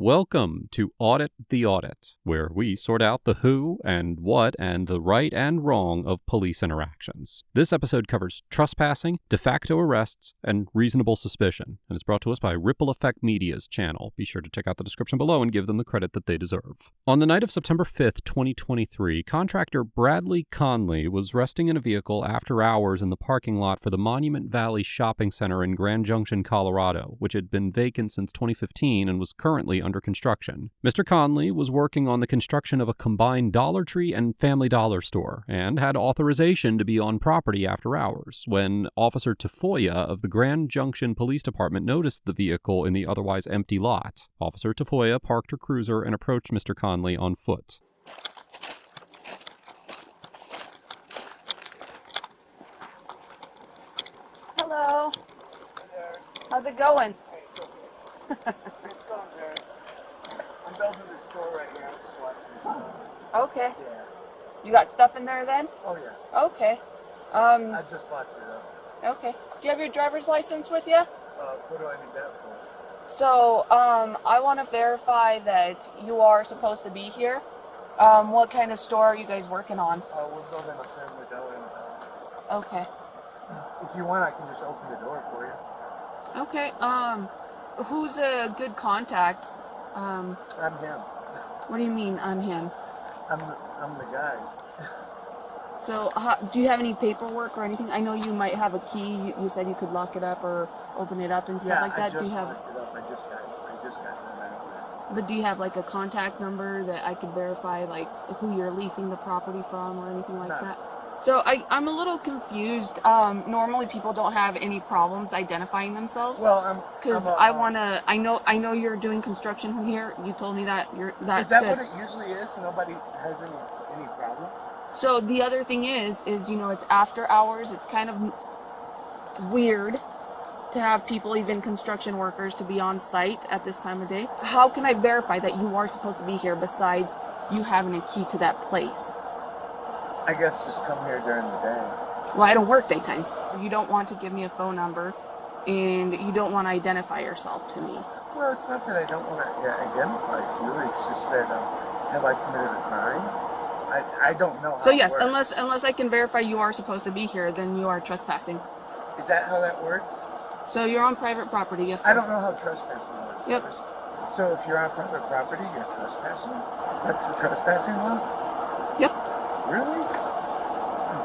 Welcome to Audit the Audit, where we sort out the who and what and the right and wrong of police interactions. This episode covers trespassing, de facto arrests, and reasonable suspicion, and is brought to us by Ripple Effect Media's channel. Be sure to check out the description below and give them the credit that they deserve. On the night of September 5th, 2023, contractor Bradley Conley was resting in a vehicle after hours in the parking lot for the Monument Valley Shopping Center in Grand Junction, Colorado, which had been vacant since 2015 and was currently under construction. Mr. Conley was working on the construction of a combined Dollar Tree and Family Dollar store and had authorization to be on property after hours when Officer Tafoya of the Grand Junction Police Department noticed the vehicle in the otherwise empty lot. Officer Tafoya parked her cruiser and approached Mr. Conley on foot. Hello. How's it going? It's going good. I'm building the store right now. Just watching. Okay. Yeah. You got stuff in there then? Oh yeah. Okay. I just locked it up. Okay. Do you have your driver's license with you? What do I need that for? So, I want to verify that you are supposed to be here. What kind of store are you guys working on? We're building a Family Dollar. Okay. If you want, I can just open the door for you. Okay. Who's a good contact? I'm him. What do you mean, I'm him? I'm the guy. So, do you have any paperwork or anything? I know you might have a key. You said you could lock it up or open it up and stuff like that. I just Do you have? locked it up. I just got it out. But do you have like a contact number that I could verify, like who you're leasing the property from or anything like that? So I'm a little confused. Normally people don't have any problems identifying themselves. Well, because I know you're doing construction here. You told me that that's Is that good. what it usually is? Nobody has any problem? So the other thing is it's after hours. It's kind of weird to have people, even construction workers, to be on site at this time of day. How can I verify that you are supposed to be here besides you having a key to that place? I guess just come here during the day. Well, I don't work daytimes. You don't want to give me a phone number, and you don't want to identify yourself to me. Well, it's not that I don't want to identify you. It's just that have I committed a crime? I don't know how So yes, it works. unless I can verify you are supposed to be here, then you are trespassing. Is that how that works? So you're on private property, yes, sir. I don't know how trespassing works. Yep. So if you're on private property, you're trespassing? That's the trespassing law? Yep. Really?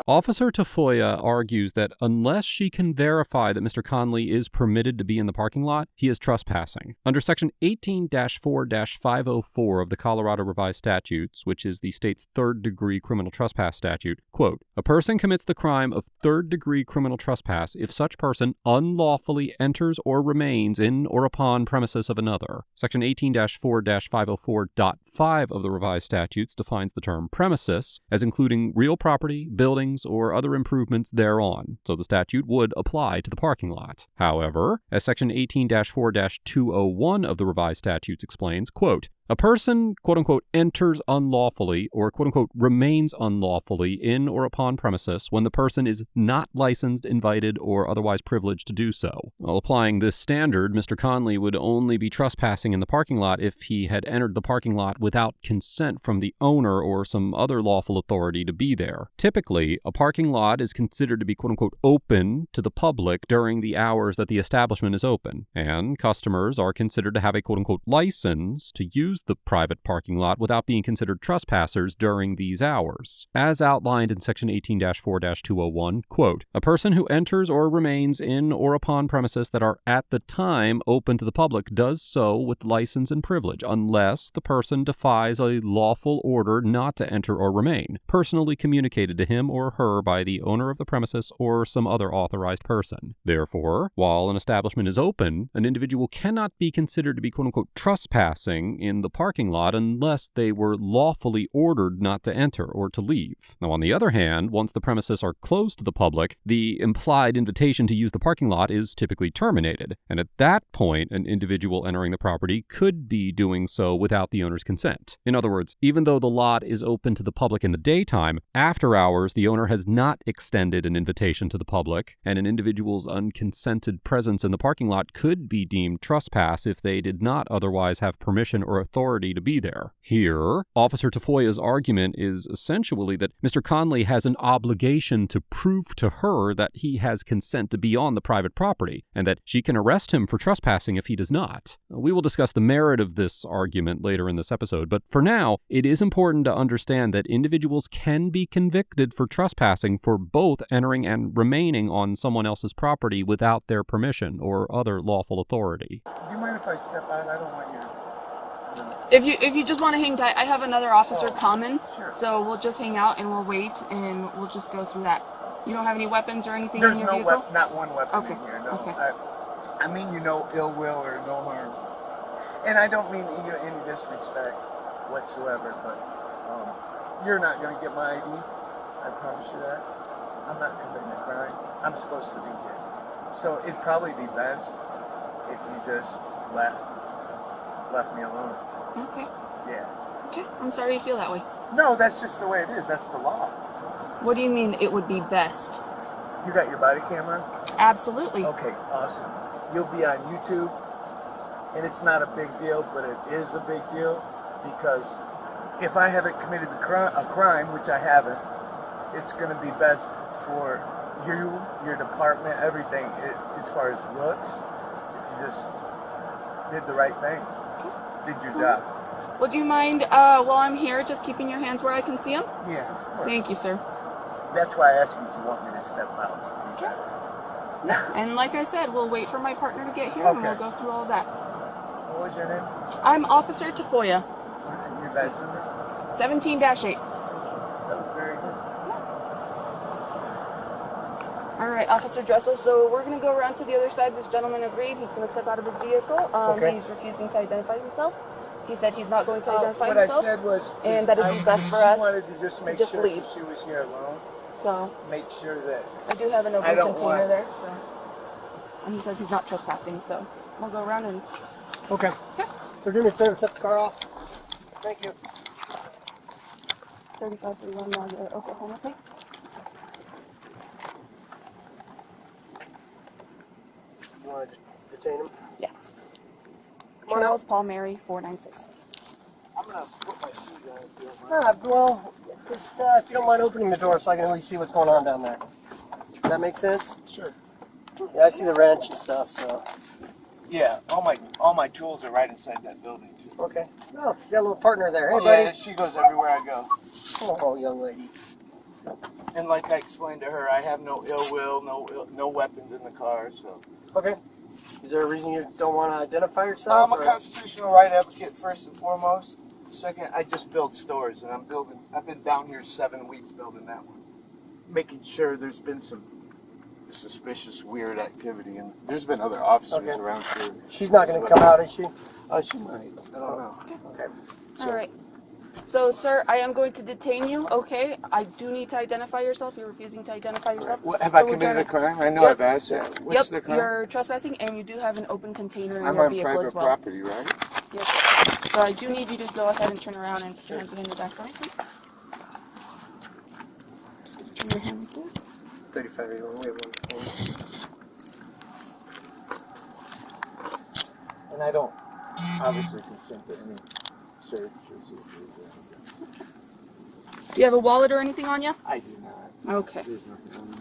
Officer Tafoya argues that unless she can verify that Mr. Conley is permitted to be in the parking lot, he is trespassing. Under Section 18-4-504 of the Colorado Revised Statutes, which is the state's third-degree criminal trespass statute, quote, "A person commits the crime of third-degree criminal trespass if such person unlawfully enters or remains in or upon premises of another." Section 18-4-504.5 of the Revised Statutes defines the term premises as including real property, buildings, or other improvements thereon, so the statute would apply to the parking lot. However, as Section 18-4-201 of the Revised Statutes explains, quote, "A person, quote-unquote, enters unlawfully or, quote-unquote, remains unlawfully in or upon premises when the person is not licensed, invited, or otherwise privileged to do so." While applying this standard, Mr. Conley would only be trespassing in the parking lot if he had entered the parking lot without consent from the owner or some other lawful authority to be there. Typically, a parking lot is considered to be, quote-unquote, open to the public during the hours that the establishment is open, and customers are considered to have a, quote-unquote, license to use the private parking lot without being considered trespassers during these hours. As outlined in Section 18-4-201, quote, "A person who enters or remains in or upon premises that are at the time open to the public does so with license and privilege, unless the person defies a lawful order not to enter or remain, personally communicated to him or her by the owner of the premises or some other authorized person. Therefore, while an establishment is open, an individual cannot be considered to be, quote-unquote, trespassing in the the parking lot unless they were lawfully ordered not to enter or to leave. Now, on the other hand, once the premises are closed to the public, the implied invitation to use the parking lot is typically terminated, and at that point, an individual entering the property could be doing so without the owner's consent. In other words, even though the lot is open to the public in the daytime, after hours, the owner has not extended an invitation to the public, and an individual's unconsented presence in the parking lot could be deemed trespass if they did not otherwise have permission or authority to be there. Here, Officer Tafoya's argument is essentially that Mr. Conley has an obligation to prove to her that he has consent to be on the private property, and that she can arrest him for trespassing if he does not. We will discuss the merit of this argument later in this episode, but for now, it is important to understand that individuals can be convicted for trespassing for both entering and remaining on someone else's property without their permission or other lawful authority. Do you mind if I step out? I don't want you to... If you just want to hang tight, I have another officer coming, sure. So we'll just hang out and we'll wait and we'll just go through that. You don't have any weapons or anything There's in your no vehicle? not one weapon Okay. in here, no. Okay. I mean you no ill will or no harm. And I don't mean you any disrespect whatsoever, but you're not going to get my ID. I promise you that. I'm not committing a crime. I'm supposed to be here. So it'd probably be best if you just left me alone. Okay. Yeah. Okay. I'm sorry you feel that way. No, that's just the way it is. That's the law. What do you mean it would be best? You got your body camera? Absolutely. Okay, awesome. You'll be on YouTube, and it's not a big deal, but it is a big deal because if I haven't committed a crime, which I haven't, it's going to be best for you, your department, everything, as far as looks, if you just did the right thing, did your job. Would you mind, while I'm here, just keeping your hands where I can see them? Yeah, of course. Thank you, sir. That's why I asked you if you want me to step out. Okay. And like I said, we'll wait for my partner to get here and we'll go through all of that. What was your name? I'm Officer Tafoya, Your badge number? 17-8. That was very good. All right, Officer Dressel, so we're going to go around to the other side. This gentleman agreed. He's going to step out of his vehicle. He's refusing to identify himself. He said he's not going to identify himself. What I said was... And that it'd be best for us She wanted to just make sure leave. she was here alone. So Make sure that... I do have an open container there. So. And he says he's not trespassing, so we'll go around and... Okay. Okay. So do me a favor, shut the car off. Thank you. 3531 now your Oklahoma plate. You want to just detain him? Yeah. Come on Charles out. Paul Mary 496. I'm going to put my shoes on if you don't mind. Well, just, if you don't mind opening the door so I can at least see what's going on down there. Does that make sense? Sure. Yeah, I see the wrench and stuff, so. Yeah, all my tools are right inside that building, too. Okay. Oh, you got a little partner there. Hey, Oh, buddy. yeah, she goes everywhere I go. Oh, young lady. And like I explained to her, I have no ill will, no weapons in the car, so... Okay. Is there a reason you don't want to identify yourself? I'm a constitutional right advocate, first and foremost. Second, I just build stores, and I've been down here 7 weeks building that one. Making sure there's been some suspicious, weird activity, and there's been other officers around here. She's not going to come out, is she? She might. I don't know. Okay. All right. So, sir, I am going to detain you, okay? I do need to identify yourself. You're refusing to identify yourself. What, have So I we're committed gonna- a crime? I know Yep. I've asked that. What's the crime? You're trespassing, and you do have an open container in I'm your on vehicle private as well. property, right? Yes. So I do need you to go ahead and turn around and put your hands behind your back, right? Please? Turn your hand like this. 3581. We have one. And I don't obviously consent to any search or seizure. Do you have a wallet or anything on you? I do not. Okay. There's nothing on me.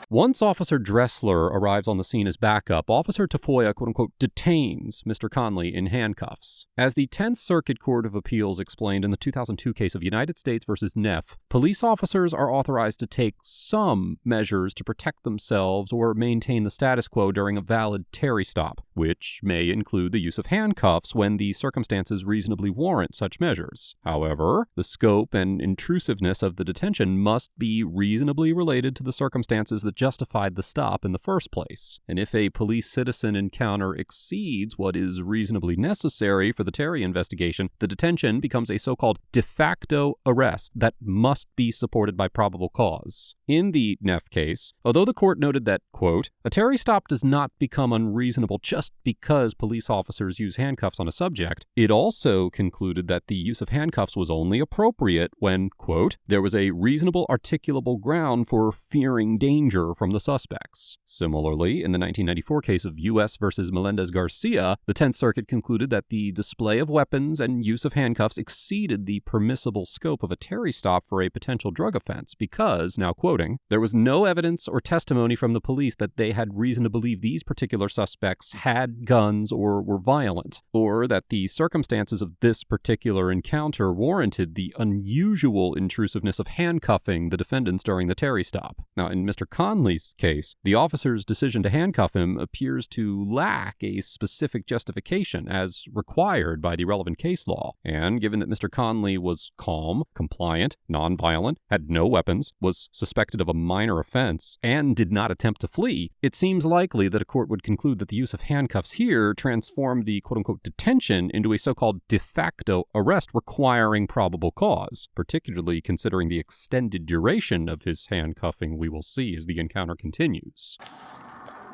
Once Officer Dressler arrives on the scene as backup, Officer Tafoya, quote-unquote, detains Mr. Conley in handcuffs. As the 10th Circuit Court of Appeals explained in the 2002 case of United States versus Neff, police officers are authorized to take some measures to protect themselves or maintain the status quo during a valid Terry stop, which may include the use of handcuffs when the circumstances reasonably warrant such measures. However, the scope and intrusiveness of the detention must be reasonably related to the circumstances that that justified the stop in the first place. And if a police-citizen encounter exceeds what is reasonably necessary for the Terry investigation, the detention becomes a so-called de facto arrest that must be supported by probable cause. In the Neff case, although the court noted that, quote, a Terry stop does not become unreasonable just because police officers use handcuffs on a subject, it also concluded that the use of handcuffs was only appropriate when, quote, there was a reasonable articulable ground for fearing danger from the suspects. Similarly, in the 1994 case of U.S. versus Melendez-Garcia, the 10th Circuit concluded that the display of weapons and use of handcuffs exceeded the permissible scope of a Terry stop for a potential drug offense because, now quoting, there was no evidence or testimony from the police that they had reason to believe these particular suspects had guns or were violent, or that the circumstances of this particular encounter warranted the unusual intrusiveness of handcuffing the defendants during the Terry stop. Now, in Mr. Conley's case, the officer's decision to handcuff him appears to lack a specific justification as required by the relevant case law, and given that Mr. Conley was calm, compliant, nonviolent, had no weapons, was suspected of a minor offense, and did not attempt to flee, it seems likely that a court would conclude that the use of handcuffs here transformed the quote-unquote detention into a so-called de facto arrest requiring probable cause, particularly considering the extended duration of his handcuffing we will see as the encounter continues.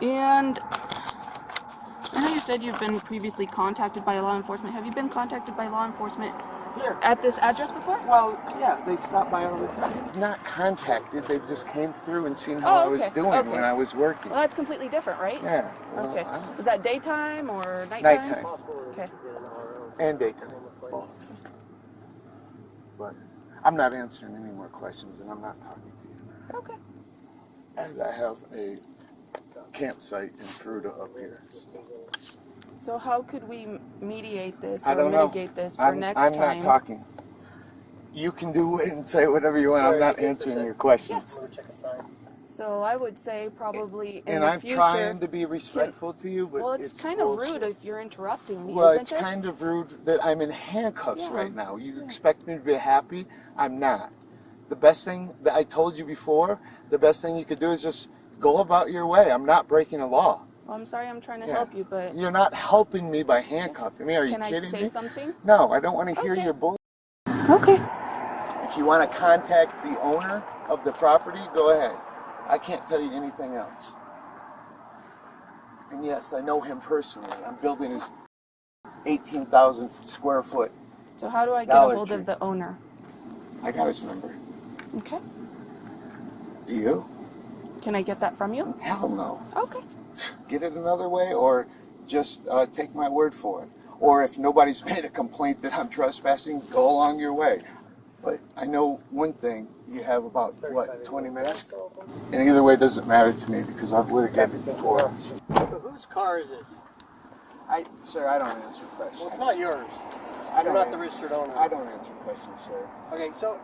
And I know you said you've been previously contacted by law enforcement. Have you been contacted by law enforcement Here. at this address before? Well, yeah, they stopped by all the time. Not contacted, they just came through and seen how I was doing when I was working. Well, that's completely different, right? Yeah. Well, Okay. Was that daytime or nighttime? Nighttime. Okay. And daytime, both. But I'm not answering any more questions, and I'm not talking to you. Okay. And I have a campsite in Fruta up here. So how could we mediate this I or don't know. mitigate this for next I'm time? not talking. You can do it and say whatever you want. I'm not answering your questions. So I would say probably in And the I'm future. trying to be respectful to you, but Well, it's kind of bullshit. rude if you're interrupting me, Well, isn't it's it? kind of rude that I'm in handcuffs Yeah. right now. You expect me to be happy? I'm not. The best thing that I told you before, the best thing you could do is just go about your way. I'm not breaking a law. Well, I'm sorry, I'm trying to Yeah. help you, but You're not helping me by handcuffing me. Are you can I kidding say me? something? No, I don't want to hear Okay. your bull. Okay. If you want to contact the owner of the property, go ahead. I can't tell you anything else. And yes, I know him personally. I'm building his 18,000 square foot. So how do I get Dollar a hold Tree. of the owner? I got his number. Okay. Do you? Can I get that from you? Hell no. Okay. Get it another way, or just take my word for it. Or if nobody's made a complaint that I'm trespassing, go along your way. But I know one thing, you have about, what, 20 minutes? And either way, it doesn't matter to me because I've litigated before. So whose car is this? Sir, I don't answer questions. Well, it's not yours. I You're don't not the an- registered owner. I don't answer questions, sir. Okay, so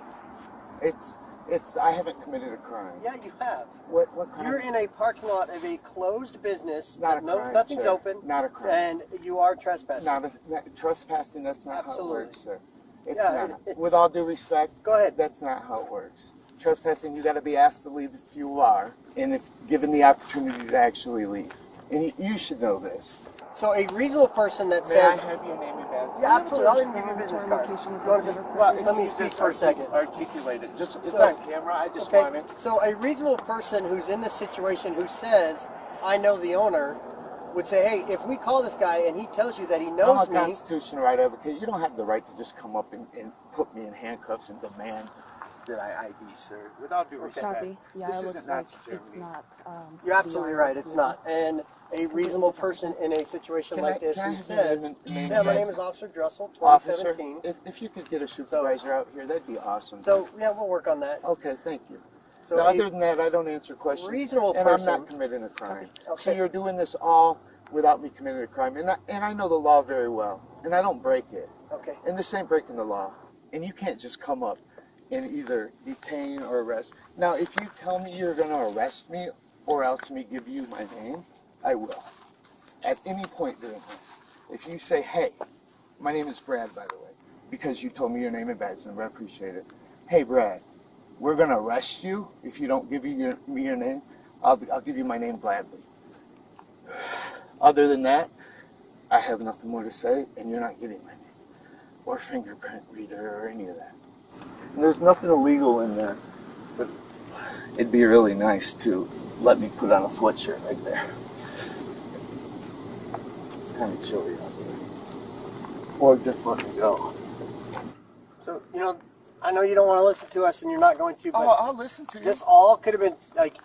I haven't committed a crime. yeah, you have. What crime? You're in a parking lot of a closed business. Not that a crime, nothing's sir. open. Not a crime. And you are trespassing. Trespassing, that's not how it Absolutely. works, sir. It's Yeah, not. it's- With all due respect, Go ahead. that's not how it works. Trespassing, you got to be asked to leave if you are, and if given the opportunity to actually leave. And you should know this. So a reasonable person that May says, I have your name and badge? yeah, absolutely, I'll even give you a business card. You want to just, let me speak for a second. Articulate it. Just it's So- on camera. I just Okay, want it. so a reasonable person who's in this situation who says, I know the owner, would say, hey, if we call this guy and he tells you that he I'm knows a me, constitutional right advocate. You don't have the right to just come up and put me in handcuffs and demand that I ID, sir. With all due respect. Copy. Yeah, This it isn't looks Nazi like Germany. it's not. you're absolutely right, it's Yeah. not. And a reasonable person in a situation Can like I- this can I who have your says, name and yeah, my badge? name is Officer Drussel, Officer, 2017. if you could get a supervisor out here, that'd be awesome. So, yeah, we'll work on that. Okay, thank you. So Now, a other than that, I don't answer questions. reasonable and person- I'm not committing a crime. Okay. So you're doing this all without me committing a crime, and I know the law very well, and I don't break it. Okay. And this ain't breaking the law, and you can't just come up and either detain or arrest. Now, if you tell me you're going to arrest me or else me give you my name, I will. At any point during this, if you say, hey, my name is Brad, by the way, because you told me your name and badge number, I appreciate it. Hey, Brad, we're going to arrest you if you don't give me your name. I'll give you my name gladly. Other than that, I have nothing more to say, and you're not getting my name or fingerprint reader or any of that. And there's nothing illegal in there, but it'd be really nice to let me put on a sweatshirt right there. It's kind of chilly out there. Or just let me go. So, I know you don't want to listen to us, and you're not going to, but I'll listen to you. this all could have been,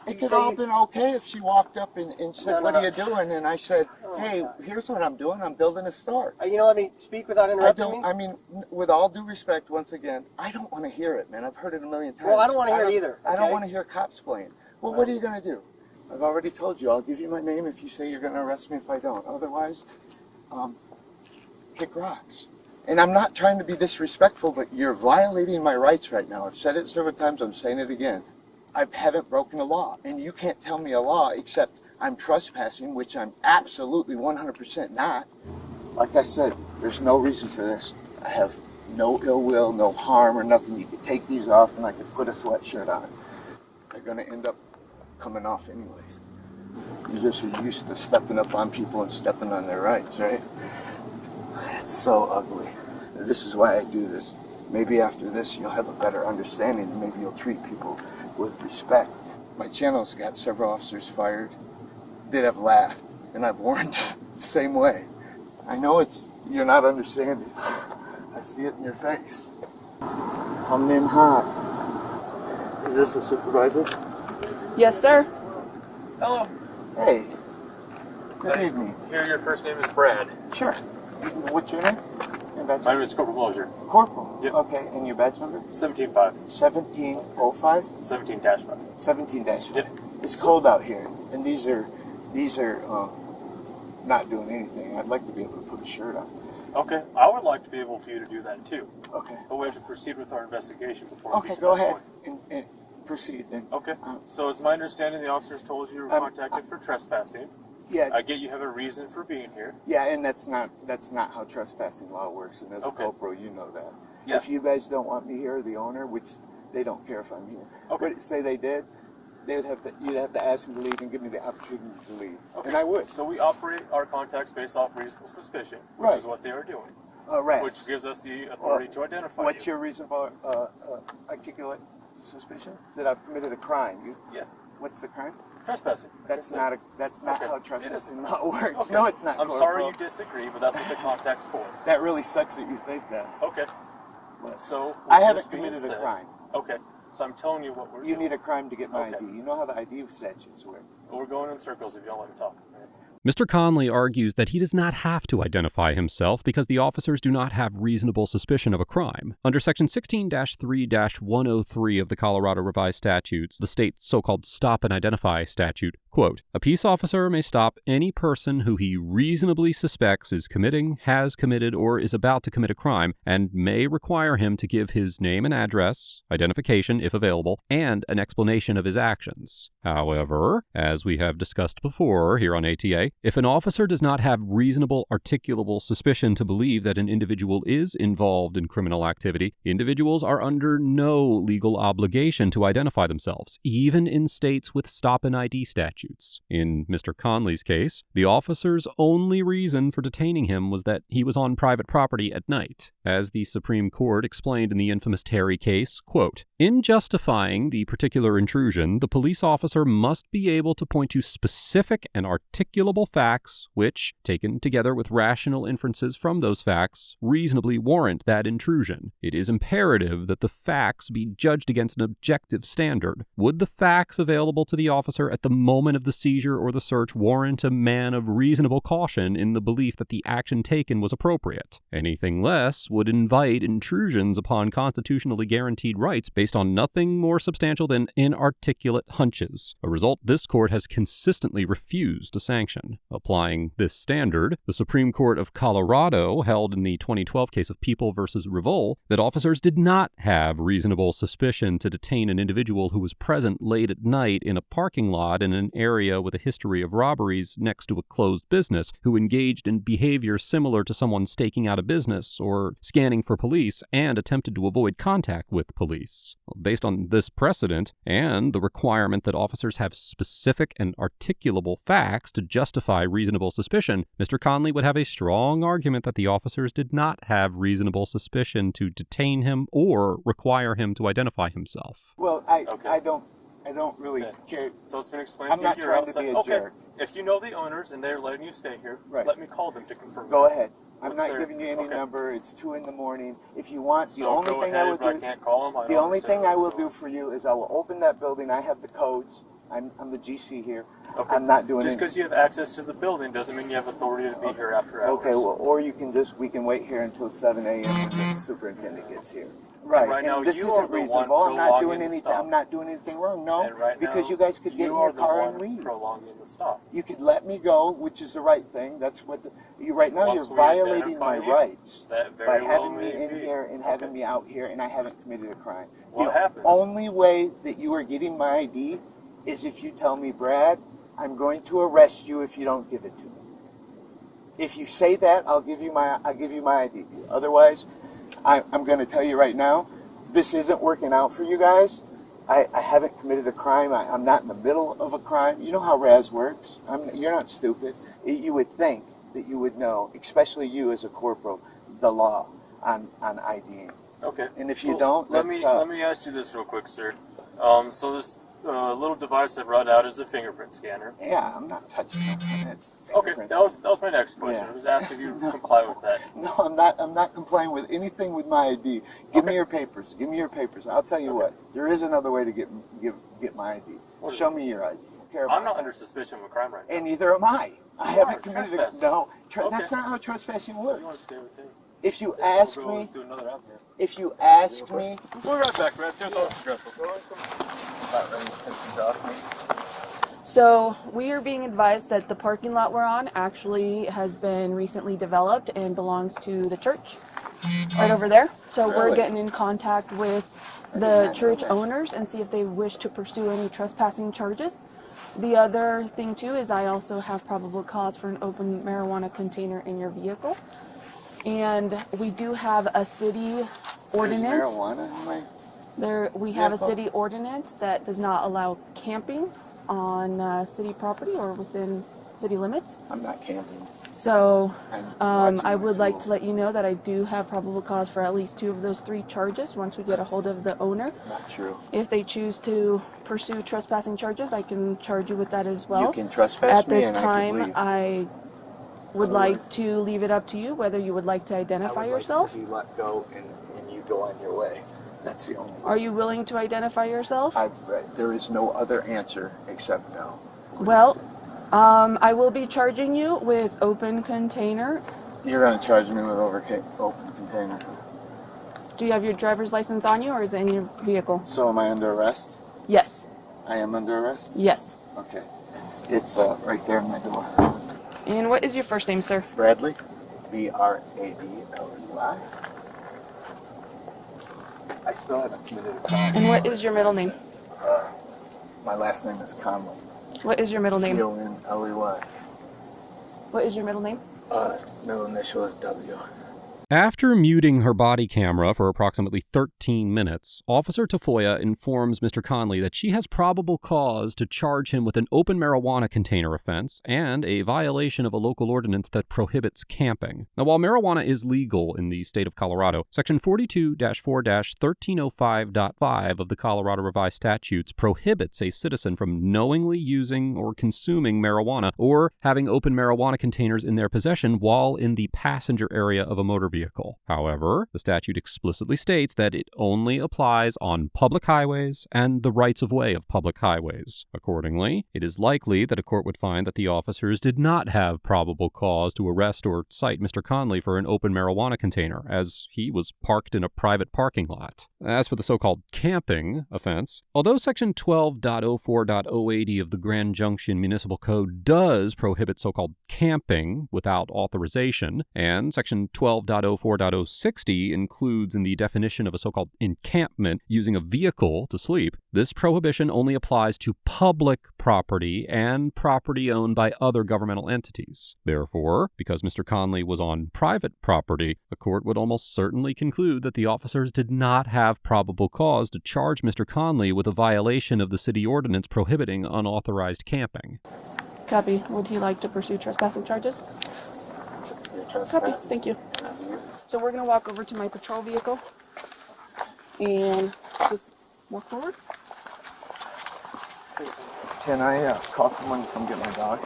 It could all been okay if she walked up and said, "What are you doing?" And I said, "Hey, here's what I'm doing. I'm building a store." let me speak without interrupting me? With all due respect, once again, I don't want to hear it, man. I've heard it a million times. Well, I don't want to hear it either. I don't okay? want to hear cops playing. Well, what are you going to do? I've already told you. I'll give you my name if you say you're going to arrest me if I don't. Otherwise, kick rocks. And I'm not trying to be disrespectful, but you're violating my rights right now. I've said it several times. I'm saying it again. I haven't broken a law, and you can't tell me a law except I'm trespassing, which I'm absolutely 100% not. Like I said, there's no reason for this. I have no ill will, no harm or nothing. You could take these off and I could put a sweatshirt on. They're going to end up coming off anyways. You just are used to stepping up on people and stepping on their rights, right? It's so ugly. This is why I do this. Maybe after this you'll have a better understanding and maybe you'll treat people with respect. My channel's got several officers fired that have laughed, and I've warned the same way. I know you're not understanding. I see it in your face. Coming in hot. Is this a supervisor? Yes, sir. Hello. Hey. Good evening. Here, your first name is Brad. Sure. What's your name? My name is Corporal Mosier. Corporal? Yep. Okay, and your badge number? 17-5. 1705? 17-5. 17-5. Yep. It's cold out here, and these are not doing anything. I'd like to be able to put a shirt on. Okay, I would like to be able for you to do that too. Okay. But we have to proceed with our investigation before we Okay, get to go that ahead point. and proceed then. Okay, so it's my understanding the officers told you were contacted for trespassing. Yeah. I get you have a reason for being here. Yeah, and that's not how trespassing law works. And as a Okay. corporal, you know that. Yeah. If you guys don't want me here, the owner, which they don't care if I'm here, Okay. but say they did, you'd have to ask me to leave and give me the opportunity to leave, and I would. So we operate our contacts based off reasonable suspicion, which Right. is what they are doing. Right. Which gives us the authority to identify What's you. your reasonable articulate suspicion that I've committed a crime? Yeah, What's the crime? trespassing. That's Okay. not Okay. how It trespassing is. law works. Okay. No, it's not. I'm Corporal. sorry you disagree, but that's what the contact's for. That really sucks that you think that. Okay. But So with I this haven't being committed a said- crime. Okay. So I'm telling you what we're You doing. need a crime to get my Okay. ID. You know how the ID statutes work. We're going in circles if you don't let me talk. Mr. Conley argues that he does not have to identify himself because the officers do not have reasonable suspicion of a crime. Under Section 16-3-103 of the Colorado Revised Statutes, the state's so-called Stop and Identify statute, quote, "A peace officer may stop any person who he reasonably suspects is committing, has committed, or is about to commit a crime, and may require him to give his name and address, identification if available, and an explanation of his actions. However, as we have discussed before here on ATA, if an officer does not have reasonable articulable suspicion to believe that an individual is involved in criminal activity, individuals are under no legal obligation to identify themselves, even in states with stop and ID statutes. In Mr. Conley's case, the officer's only reason for detaining him was that he was on private property at night. As the Supreme Court explained in the infamous Terry case, quote, "In justifying the particular intrusion, the police officer must be able to point to specific and articulable facts which, taken together with rational inferences from those facts, reasonably warrant that intrusion. It is imperative that the facts be judged against an objective standard. Would the facts available to the officer at the moment of the seizure or the search warrant a man of reasonable caution in the belief that the action taken was appropriate? Anything less would invite intrusions upon constitutionally guaranteed rights based on nothing more substantial than inarticulate hunches, a result this court has consistently refused to sanction. Applying this standard, the Supreme Court of Colorado held in the 2012 case of People versus Revol that officers did not have reasonable suspicion to detain an individual who was present late at night in a parking lot in an area with a history of robberies next to a closed business who engaged in behavior similar to someone staking out a business or scanning for police and attempted to avoid contact with police. Based on this precedent and the requirement that officers have specific and articulable facts to justify reasonable suspicion, Mr. Conley would have a strong argument that the officers did not have reasonable suspicion to detain him or require him to identify himself. Well, I don't really care. So it's been explained I'm to not you. trying to be a jerk. If you know the owners and they're letting you stay here, Right. let me call them to confirm. Go ahead. I'm What's not their- giving you any okay. number. It's 2 a.m. If you want, the So only go thing ahead, I will but do. I can't call them. The only thing I will do for you is I will open that building. I have the codes. I'm the GC here. Okay. I'm not doing Just it. because you have access to the building doesn't mean you have authority to be here after hours. Okay, well, or you can we can wait here until 7 a.m. when the superintendent gets here. Right, right now, and this you isn't are the one reasonable. I'm not doing prolonging the anything. stop. I'm not doing anything wrong. No, And right because now, you guys could get in you your are the car one and leave. prolonging the stop. You could let me go, which is the right thing. That's what right now Once you're we violating my identify you, rights that very by well having me may in be. here and having me out here, and I haven't committed a crime. What the happens? only way that you are getting my ID is if you tell me, Brad, I'm going to arrest you if you don't give it to me. If you say that, I'll give you my ID. Otherwise, I'm going to tell you right now, this isn't working out for you guys. I haven't committed a crime. I'm not in the middle of a crime. You know how RAS works. You're not stupid. You would think that you would know, especially you as a corporal, the law on IDing. Okay. And if you don't, let that me sucks. ask you this real quick, sir. So this little device I brought out is a fingerprint scanner. Yeah, I'm not touching that. Okay, that was my next question. Yeah. I was asking if you comply with that. No, I'm not complying with anything with my ID. Give me your papers. Give me your papers. I'll tell you what. There is another way to get my ID. What is Show it? me your ID. I don't care about I'm not that. under suspicion of a crime right now. And neither am I. I haven't committed trespassing. no. Okay. That's not how trespassing You want works. to stay with me? If you ask We'll go me, do another avenue. if you ask me, We'll be right back, Brad. See what's stressful. So we are being advised that the parking lot we're on actually has been recently developed and belongs to the church right over there. So we're Really? getting in contact with the church owners and see if they wish to pursue any trespassing charges. The other thing too is I also have probable cause for an open marijuana container in your vehicle. And we do have a city there's ordinance. marijuana in my. We have a Vehicle. city ordinance that does not allow camping on city property or within city limits. I'm not camping. So I'm I watching would my like to tools. let you know that I do have probable cause for at least 2 of those 3 charges once we get a hold of the owner. Not true. If they choose to pursue trespassing charges, I can charge you with that as well. You can trespass At me this and I can time, leave. I would like to leave it up to you whether you would like to identify yourself. You let go and you go on your way. That's the only. Are you willing to identify yourself? There is no other answer except no. Well, I will be charging you with open container. You're going to charge me with open container. Do you have your driver's license on you or is it in your vehicle? So am I under arrest? Yes. I am under arrest? Yes. Okay. It's right there in my door. And what is your first name, sir? Bradley. Bradley. I still haven't committed a crime. And what is your middle name? My last name is Conley. What is your middle name? Conley. What is your middle name? Middle initial is W. After muting her body camera for approximately 13 minutes, Officer Tafoya informs Mr. Conley that she has probable cause to charge him with an open marijuana container offense and a violation of a local ordinance that prohibits camping. Now, while marijuana is legal in the state of Colorado, Section 42-4-1305.5 of the Colorado Revised Statutes prohibits a citizen from knowingly using or consuming marijuana or having open marijuana containers in their possession while in the passenger area of a motor vehicle. However, the statute explicitly states that it only applies on public highways and the rights-of-way of public highways. Accordingly, it is likely that a court would find that the officers did not have probable cause to arrest or cite Mr. Conley for an open marijuana container, as he was parked in a private parking lot. As for the so-called camping offense, although Section 12.04.080 of the Grand Junction Municipal Code does prohibit so-called camping without authorization, and Section 12.04.081 4.060 includes in the definition of a so-called encampment using a vehicle to sleep, this prohibition only applies to public property and property owned by other governmental entities. Therefore, because Mr. Conley was on private property, a court would almost certainly conclude that the officers did not have probable cause to charge Mr. Conley with a violation of the city ordinance prohibiting unauthorized camping. Copy. Would he like to pursue trespassing charges? Copy. Thank you. So we're going to walk over to my patrol vehicle and just walk forward. Can I call someone to come get my dog?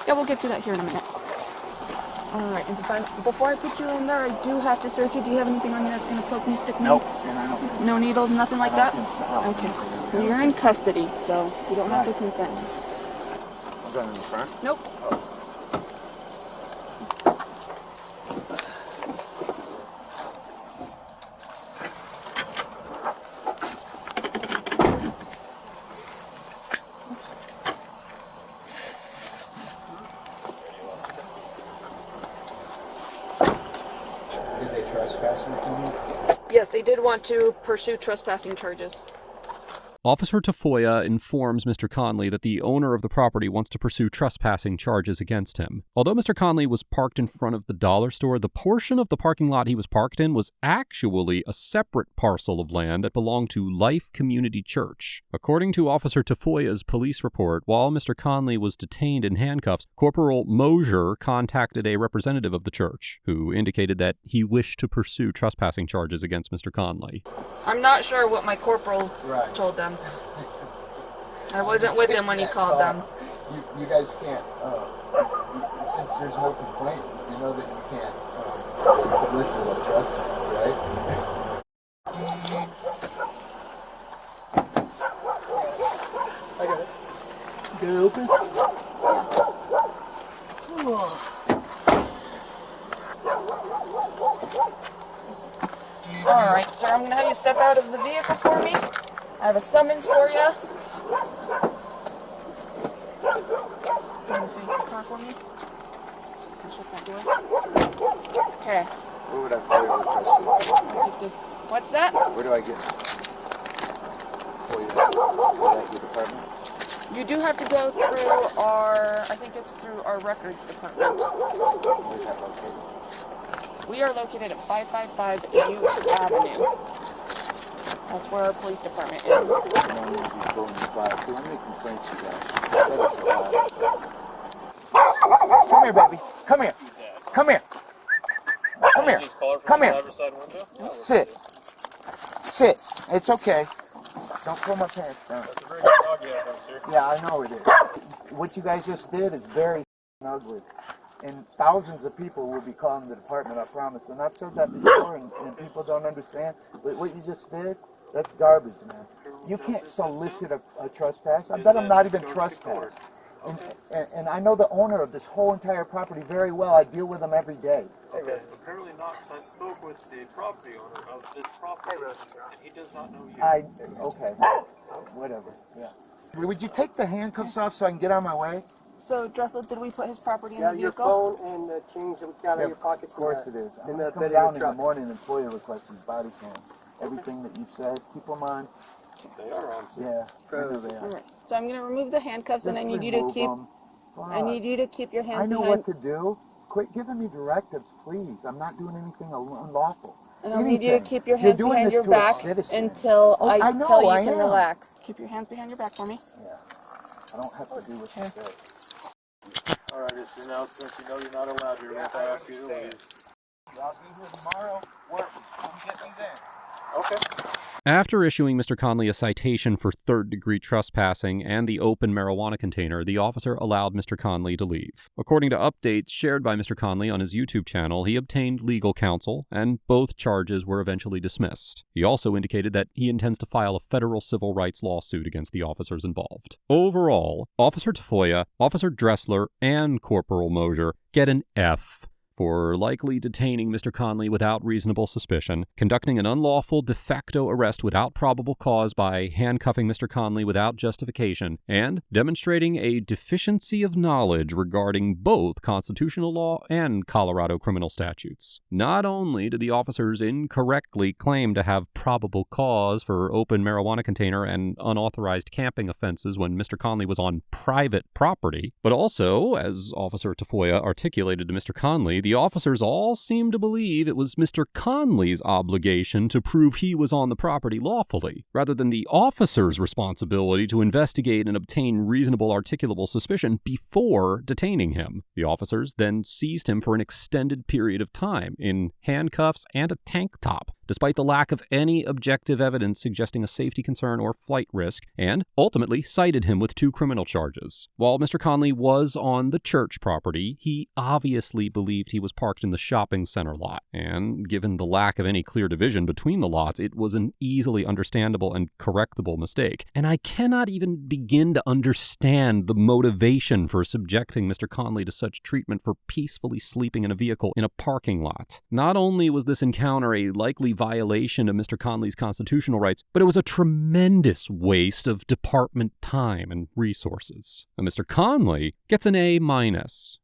Yeah, we'll get to that here in a minute. All right, and before I put you in there, I do have to search you. Do you have anything on you that's going to poke me, stick me? Nope. And I don't. No needles, nothing like that? Okay. Well, you're in custody, so you don't have to consent. I'm going in the front? Nope. Yes, they did want to pursue trespassing charges. Officer Tafoya informs Mr. Conley that the owner of the property wants to pursue trespassing charges against him. Although Mr. Conley was parked in front of the dollar store, the portion of the parking lot he was parked in was actually a separate parcel of land that belonged to Life Community Church. According to Officer Tafoya's police report, while Mr. Conley was detained in handcuffs, Corporal Mosier contacted a representative of the church, who indicated that he wished to pursue trespassing charges against Mr. Conley. I'm not sure what my corporal told them. I wasn't with him when he called them. You guys can't, since there's no complaint, you know that you can't solicit a trespass, right? I got it. Get it open? Alright, sir, I'm going to have you step out of the vehicle for me. I have a summons for you. Can you face the car for me? Can you shut that door? Okay. Where would I FOIA request you? I'll take this. What's that? Where do I get FOIA? Is that at your department? You do have to go through our, I think it's through our records department. Where's that located? We are located at 555 Ute Avenue. That's where our police department is. I don't need to be pulling the file. How many complaints you got? That's a lot. Come here, baby. Come here. Come here. Come here. Come here. Sit. Sit. It's okay. Don't pull my pants down. That's a very good dog you have on, sir. Yeah, I know it is. What you guys just did is very ugly. And thousands of people will be calling the department, I promise. And I've said that before, and people don't understand. But what you just did, that's garbage, man. You can't solicit a trespass. I bet I'm not even trespassed. And I know the owner of this whole entire property very well. I deal with him every day. Okay. Apparently not, because I spoke with the property owner of this property, and he does not know you. Okay. Whatever, yeah. Would you take the handcuffs off so I can get on my way? So, Dressel, did we put his property in Yeah, the your vehicle? phone and the change that we got in your pockets. Of course it is. In I'm the come bed down of in your the truck. morning and FOIA request his body cam. Everything that you said, keep them on. They are on, sir. Yeah, I know they are. Alright, so I'm going to remove the handcuffs and I need you to remove keep, them. I need you to keep your hands I know behind, what to do. Quit giving me directives, please. I'm not doing anything unlawful. and I'll need you to Anything. keep your You're hands doing behind this your to a back citizen. until Oh, I I know, tell you I you can am. relax. Keep your hands behind your back for me. Yeah. I don't have to do what you say. Alright, sir, now since you know you're not allowed here, we're going to ask you to leave. I'll be here tomorrow. Working. Come get me then. Okay. After issuing Mr. Conley a citation for third-degree trespassing and the open marijuana container, the officer allowed Mr. Conley to leave. According to updates shared by Mr. Conley on his YouTube channel, he obtained legal counsel, and both charges were eventually dismissed. He also indicated that he intends to file a federal civil rights lawsuit against the officers involved. Overall, Officer Tafoya, Officer Dressler, and Corporal Mosier get an F. for likely detaining Mr. Conley without reasonable suspicion, conducting an unlawful de facto arrest without probable cause by handcuffing Mr. Conley without justification, and demonstrating a deficiency of knowledge regarding both constitutional law and Colorado criminal statutes. Not only did the officers incorrectly claim to have probable cause for open marijuana container and unauthorized camping offenses when Mr. Conley was on private property, but also, as Officer Tafoya articulated to Mr. Conley, the officers all seemed to believe it was Mr. Conley's obligation to prove he was on the property lawfully, rather than the officer's responsibility to investigate and obtain reasonable articulable suspicion before detaining him. The officers then seized him for an extended period of time in handcuffs and a tank top, despite the lack of any objective evidence suggesting a safety concern or flight risk, and ultimately cited him with 2 criminal charges. While Mr. Conley was on the church property, he obviously believed he was parked in the shopping center lot, and given the lack of any clear division between the lots, it was an easily understandable and correctable mistake. And I cannot even begin to understand the motivation for subjecting Mr. Conley to such treatment for peacefully sleeping in a vehicle in a parking lot. Not only was this encounter a likely violation of Mr. Conley's constitutional rights, but it was a tremendous waste of department time and resources. And Mr. Conley gets an A-,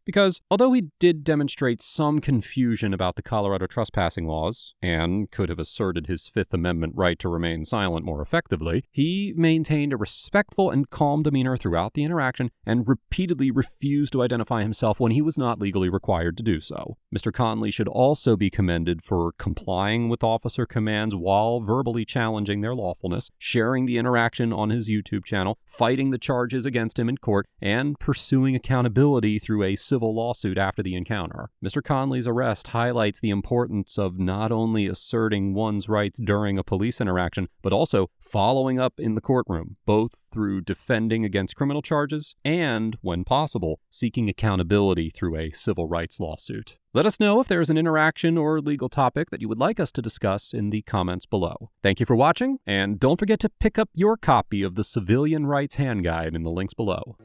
because although he did demonstrate some confusion about the Colorado trespassing laws, and could have asserted his Fifth Amendment right to remain silent more effectively, he maintained a respectful and calm demeanor throughout the interaction and repeatedly refused to identify himself when he was not legally required to do so. Mr. Conley should also be commended for complying with officer commands while verbally challenging their lawfulness, sharing the interaction on his YouTube channel, fighting the charges against him in court, and pursuing accountability through a civil lawsuit after the encounter. Mr. Conley's arrest highlights the importance of not only asserting one's rights during a police interaction, but also following up in the courtroom, both through defending against criminal charges and, when possible, seeking accountability through a civil rights lawsuit. Let us know if there is an interaction or legal topic that you would like us to discuss in the comments below. Thank you for watching, and don't forget to pick up your copy of the Civilian Rights Hand Guide in the links below.